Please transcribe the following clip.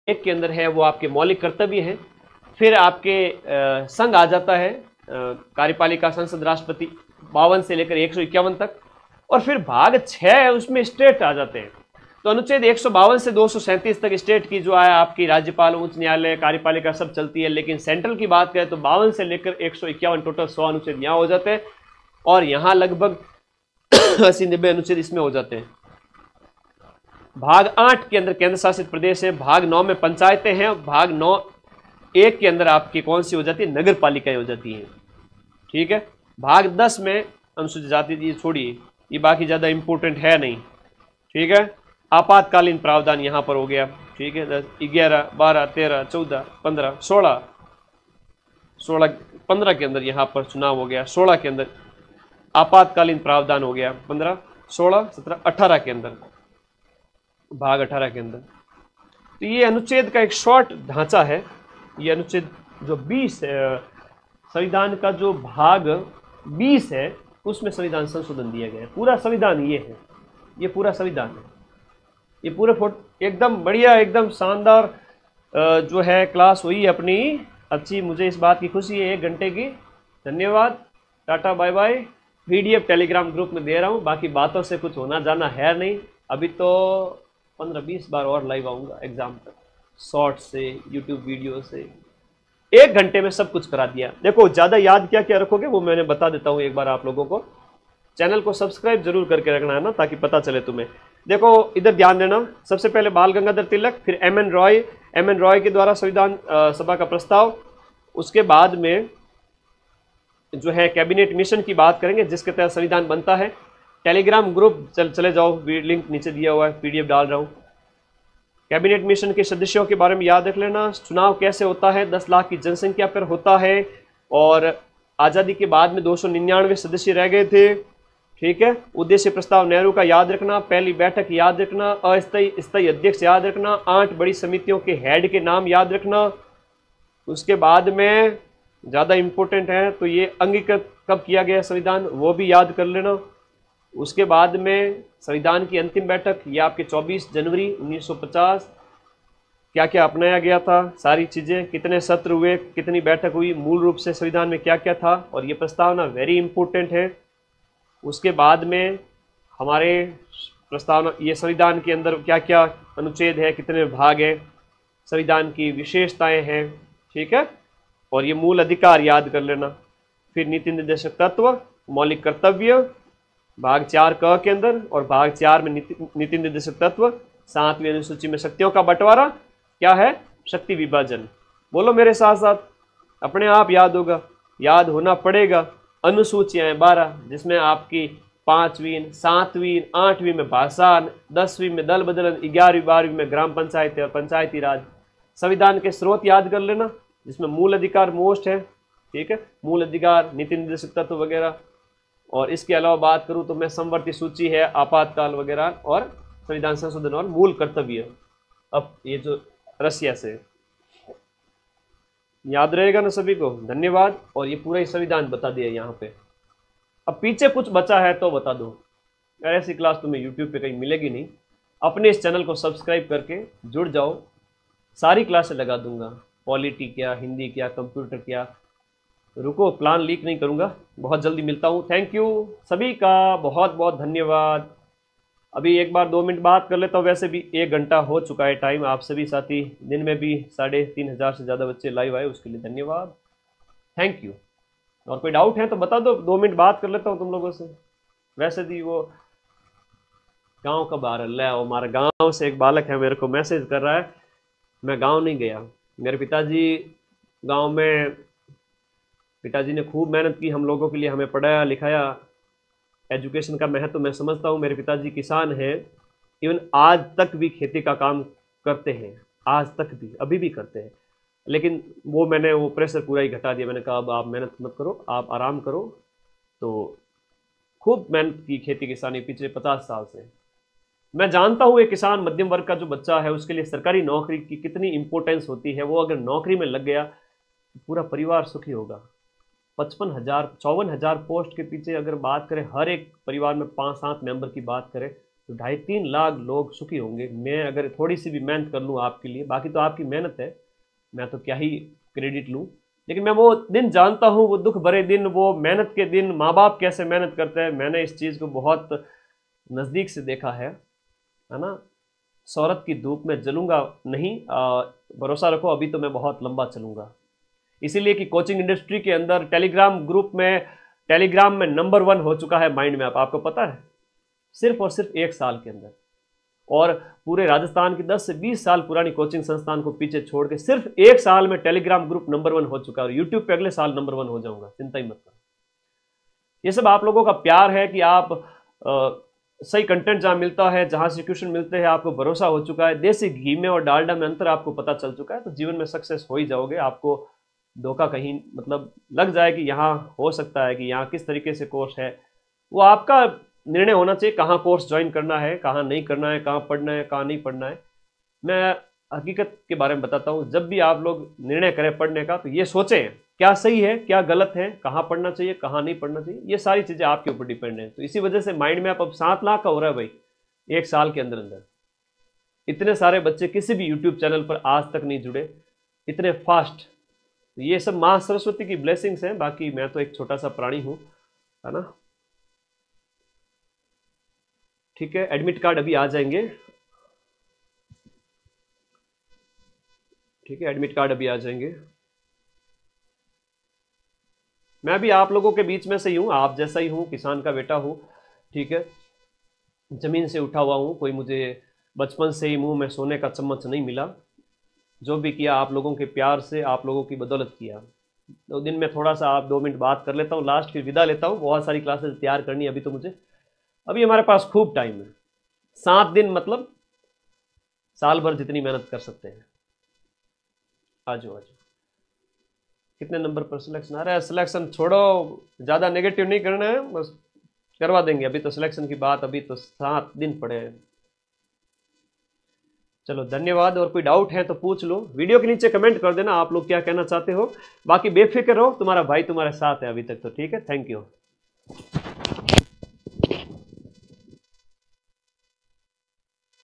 एक के अंदर है वो आपके मौलिक कर्तव्य हैं। फिर आपके संघ आ जाता है, कार्यपालिका, संसद, राष्ट्रपति, 52 से लेकर 151 तक। और फिर भाग 6 है, उसमें स्टेट आ जाते हैं। तो अनुच्छेद 152 से 237 तक स्टेट की जो है आपकी राज्यपाल, उच्च न्यायालय, कार्यपालिका सब चलती है। लेकिन सेंट्रल की बात करें तो 52 से लेकर 151 टोटल 100 अनुच्छेद यहाँ हो जाते हैं। और यहाँ लगभग 80-90 अनुच्छेद इसमें हो जाते हैं। भाग 8 के अंदर केंद्र शासित प्रदेश है। भाग 9 में पंचायतें हैं। भाग 9(1) के अंदर आपकी कौन सी हो जाती है? नगर पालिकाएं हो जाती हैं। ठीक है। भाग 10 में अनुसूचित जाति, ये छोड़िए, ये बाकी ज्यादा इंपॉर्टेंट है नहीं। ठीक है। आपातकालीन प्रावधान यहां पर हो गया। ठीक है। 10, 11, 12, 13, 14, 15, 16, 15 के अंदर यहां पर चुनाव हो गया। 16 के अंदर आपातकालीन प्रावधान हो गया। 15, 16, 17, 18 के अंदर, भाग 18 के अंदर। तो ये अनुच्छेद का एक शॉर्ट ढांचा है। ये अनुच्छेद जो 20 संविधान का जो भाग 20 है, उसमें संविधान संशोधन दिया गया है। पूरा संविधान ये है, ये पूरा संविधान है। ये पूरे एकदम बढ़िया, एकदम शानदार जो है क्लास हुई अपनी अच्छी। मुझे इस बात की खुशी है, 1 घंटे की। धन्यवाद, tata, bye bye. PDF Telegram group में दे रहा हूँ। बाकी बातों से कुछ होना जाना है नहीं। अभी तो 15-20 बार और लाइव आऊँगा एग्जाम तक, शॉर्ट से, यूट्यूब वीडियो से। 1 घंटे में सब कुछ करा दिया। देखो, ज़्यादा याद क्या क्या रखोगे वो मैंने बता देता हूँ एक बार आप लोगों को। चैनल को सब्सक्राइब जरूर करके रखना है ना, ताकि पता चले तुम्हें। देखो इधर ध्यान देना। सबसे पहले बाल गंगाधर तिलक, फिर एम एन रॉय के द्वारा संविधान सभा का प्रस्ताव। उसके बाद में जो है कैबिनेट मिशन की बात करेंगे, जिसके तहत संविधान बनता है। टेलीग्राम ग्रुप चले जाओ, लिंक नीचे दिया हुआ है, पीडीएफ डाल रहा हूँ। कैबिनेट मिशन के सदस्यों के बारे में याद रख लेना। चुनाव कैसे होता है? 10 लाख की जनसंख्या पर होता है। और आज़ादी के बाद में 299 सदस्य रह गए थे। ठीक है। उद्देश्य प्रस्ताव नेहरू का याद रखना। पहली बैठक याद रखना। अस्थायी अध्यक्ष याद रखना। 8 बड़ी समितियों के हेड के नाम याद रखना। उसके बाद में ज़्यादा इम्पोर्टेंट है तो ये अंगीकृत कब किया गया संविधान, वो भी याद कर लेना। उसके बाद में संविधान की अंतिम बैठक, ये आपके 24 जनवरी 1950। क्या क्या अपनाया गया था, सारी चीज़ें, कितने सत्र हुए, कितनी बैठक हुई, मूल रूप से संविधान में क्या क्या था, और ये प्रस्तावना वेरी इंपॉर्टेंट है। उसके बाद में हमारे प्रस्तावना, ये संविधान के अंदर क्या क्या अनुच्छेद है, कितने भाग हैं, संविधान की विशेषताएं हैं। ठीक है। और ये मूल अधिकार याद कर लेना। फिर नीति निर्देशक तत्व, मौलिक कर्तव्य, भाग 4 क के अंदर, और भाग 4 में नीति निर्देशक तत्व। 7वीं अनुसूची में शक्तियों का बंटवारा क्या है? शक्ति विभाजन। बोलो मेरे साथ साथ, अपने आप याद होगा, याद होना पड़ेगा। अनुसूचियां 12, जिसमें आपकी 5वीं, 7वीं, 8वीं में भाषा, 10वीं में दल बदलन, 11वीं 12वीं में ग्राम पंचायत और पंचायती राज। संविधान के स्रोत याद कर लेना, जिसमें मूल अधिकार मोस्ट है। ठीक है। मूल अधिकार, नीति निर्देशक तत्व वगैरह। और इसके अलावा बात करूं तो मैं समवर्ती सूची है, आपातकाल वगैरह, और संविधान संशोधन और मूल कर्तव्य। अब ये जो रसिया से याद रहेगा ना सभी को। धन्यवाद। और ये पूरा ही संविधान बता दिया यहाँ पे। अब पीछे कुछ बचा है तो बता दो। ऐसी क्लास तुम्हें यूट्यूब पे कहीं मिलेगी नहीं। अपने इस चैनल को सब्सक्राइब करके जुड़ जाओ। सारी क्लासें लगा दूंगा, पॉलिटी क्या, हिंदी क्या, कंप्यूटर क्या। रुको, प्लान लीक नहीं करूंगा। बहुत जल्दी मिलता हूँ। थैंक यू सभी का, बहुत बहुत धन्यवाद। अभी एक बार 2 मिनट बात कर लेता हूँ। वैसे भी 1 घंटा हो चुका है टाइम। आप सभी साथी, दिन में भी 3500 से ज़्यादा बच्चे लाइव आए, उसके लिए धन्यवाद। Thank you. और कोई डाउट है तो बता दो, 2 मिनट बात कर लेता हूँ तुम लोगों से। वैसे भी वो गांव का बाहर है, वो हमारे गांव से एक बालक है, मेरे को मैसेज कर रहा है। मैं गांव नहीं गया। मेरे पिताजी गांव में, पिताजी ने खूब मेहनत की हम लोगों के लिए, हमें पढ़ाया लिखाया। एजुकेशन का महत्व मैं समझता हूँ। मेरे पिताजी किसान हैं, इवन आज तक भी खेती का काम करते हैं, आज तक भी, अभी भी करते हैं। लेकिन मैंने वो प्रेशर पूरा ही घटा दिया। मैंने कहा अब आप मेहनत मत करो, आप आराम करो। तो खूब मेहनत की खेती किसानी पिछले 50 साल से। मैं जानता हूँ एक किसान मध्यम वर्ग का जो बच्चा है, उसके लिए सरकारी नौकरी की कितनी इंपॉर्टेंस होती है। वो अगर नौकरी में लग गया तो पूरा परिवार सुखी होगा। 55,000 54,000 पोस्ट के पीछे अगर बात करें, हर एक परिवार में 5-7 मेंबर की बात करें, तो 2.5-3 लाख लोग सुखी होंगे। मैं अगर थोड़ी सी भी मेहनत कर लूँ आपके लिए, बाकी तो आपकी मेहनत है, मैं तो क्या ही क्रेडिट लूँ, लेकिन मैं वो दिन जानता हूँ, वो दुख भरे दिन, वो मेहनत के दिन, माँ बाप कैसे मेहनत करते हैं, मैंने इस चीज़ को बहुत नज़दीक से देखा है ना। शोहरत की धूप में जलूंगा नहीं, भरोसा रखो अभी तो मैं बहुत लंबा चलूंगा। इसीलिए कि कोचिंग इंडस्ट्री के अंदर टेलीग्राम में नंबर 1 हो चुका है माइंड मैप, आपको पता है, सिर्फ और सिर्फ 1 साल के अंदर। और पूरे राजस्थान की 10 से 20 साल पुरानी कोचिंग संस्थान को पीछे छोड़ के सिर्फ 1 साल में टेलीग्राम ग्रुप नंबर 1 हो चुका है, और यूट्यूब पे अगले साल नंबर 1 हो जाऊंगा, चिंता ही मत करो। ये सब आप लोगों का प्यार है कि आप सही कंटेंट जहां मिलता है, जहां से क्वेश्चन मिलते हैं, आपको भरोसा हो चुका है, देसी घी में और डालडा में अंतर आपको पता चल चुका है, तो जीवन में सक्सेस हो ही जाओगे। आपको धोखा कहीं मतलब लग जाए कि यहाँ हो सकता है कि यहाँ किस तरीके से कोर्स है, वो आपका निर्णय होना चाहिए, कहाँ कोर्स ज्वाइन करना है, कहाँ नहीं करना है, कहाँ पढ़ना है, कहाँ नहीं पढ़ना है। मैं हकीकत के बारे में बताता हूँ, जब भी आप लोग निर्णय करें पढ़ने का, तो ये सोचें क्या सही है, क्या गलत है, कहाँ पढ़ना चाहिए, कहाँ नहीं पढ़ना चाहिए, ये सारी चीज़ें आपके ऊपर डिपेंड है। तो इसी वजह से माइंड मैप अब 7 लाख का हो रहा है भाई, 1 साल के अंदर अंदर। इतने सारे बच्चे किसी भी यूट्यूब चैनल पर आज तक नहीं जुड़े इतने फास्ट। तो ये सब माँ सरस्वती की ब्लेसिंग्स हैं, बाकी मैं तो एक छोटा सा प्राणी हूँ, है ना। ठीक है, एडमिट कार्ड अभी आ जाएंगे। ठीक है, एडमिट कार्ड अभी आ जाएंगे। मैं भी आप लोगों के बीच में से ही हूँ, आप जैसा ही हूँ, किसान का बेटा हूँ। ठीक है, जमीन से उठा हुआ हूँ, कोई मुझे बचपन से ही मुंह में सोने का चम्मच नहीं मिला। जो भी किया आप लोगों के प्यार से, आप लोगों की बदौलत किया। तो दिन में थोड़ा सा आप 2 मिनट बात कर लेता हूँ लास्ट, फिर विदा लेता हूँ, बहुत सारी क्लासेस तैयार करनी है अभी तो मुझे, अभी हमारे पास खूब टाइम है। 7 दिन मतलब साल भर जितनी मेहनत कर सकते हैं। आ जाओ। कितने नंबर पर सिलेक्शन आ रहा है? सिलेक्शन छोड़ो, ज़्यादा नेगेटिव नहीं करना है, बस करवा देंगे। अभी तो सिलेक्शन की बात, अभी तो 7 दिन पड़े हैं। चलो धन्यवाद, और कोई डाउट है तो पूछ लो, वीडियो के नीचे कमेंट कर देना आप लोग क्या कहना चाहते हो। बाकी बेफिक्र रहो, तुम्हारा भाई तुम्हारे साथ है अभी तक तो। ठीक है, थैंक यू।